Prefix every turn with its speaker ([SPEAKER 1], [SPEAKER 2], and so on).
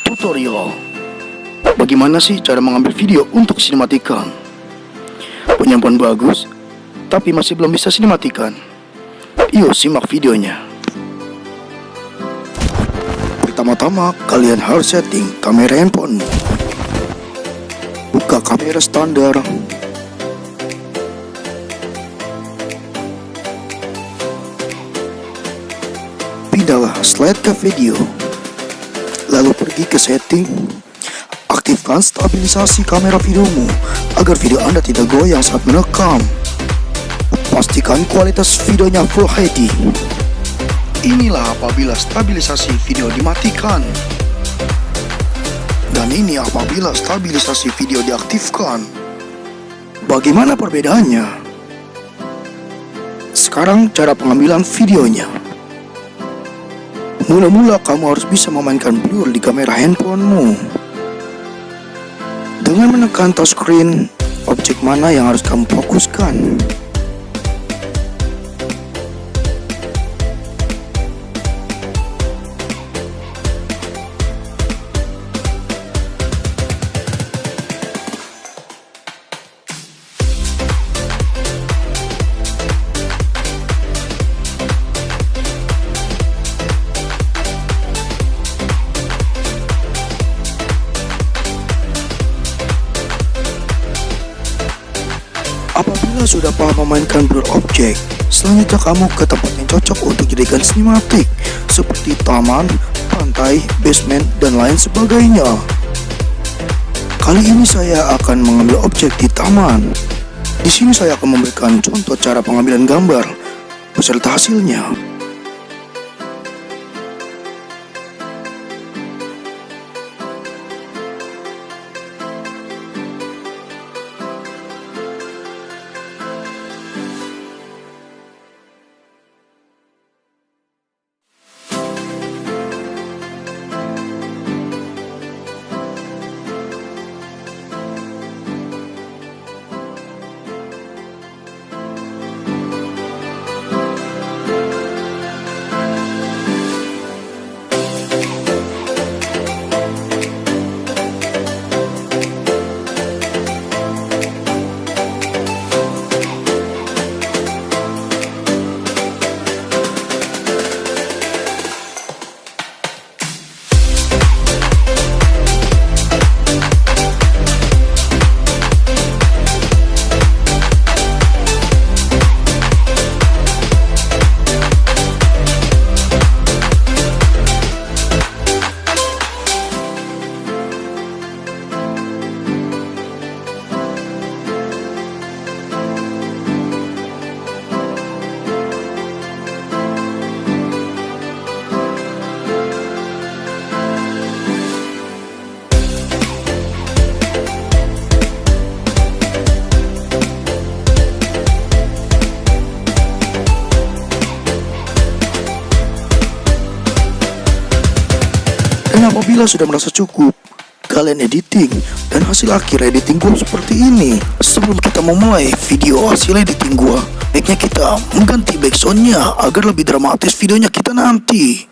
[SPEAKER 1] tutorial. Bagaimana sih cara mengambil video untuk sinematikan? Punya handphone bagus, tapi masih belum bisa sinematikan? Yuk simak videonya. Pertama-tama, kalian harus setting kamera handphone. Buka kamera standar. Pindahlah slide ke video. Lalu pergi ke setting. Aktifkan stabilisasi kamera videomu agar video Anda tidak goyang saat merekam. Pastikan kualitas videonya Full HD. Inilah apabila stabilisasi video dimatikan. Dan ini apabila stabilisasi video diaktifkan. Bagaimana perbedaannya? Sekarang cara pengambilan videonya. Mula-mula kamu harus bisa memainkan blur di kamera handphonemu. Dengan menekan touchscreen, objek mana yang harus kamu fokuskan? Apabila sudah paham memainkan blur objek, selanjutnya kamu ke tempat yang cocok untuk jadikan sinematik, seperti taman, pantai, basement, dan lain sebagainya. Kali ini saya akan mengambil objek di taman. Di sini saya akan memberikan contoh cara pengambilan gambar beserta hasilnya. Dan apabila sudah merasa cukup, kalian editing, dan hasil akhir editing gua seperti ini. Sebelum kita memulai video hasil editing gua, baiknya kita mengganti backsoundnya agar lebih dramatis videonya kita nanti.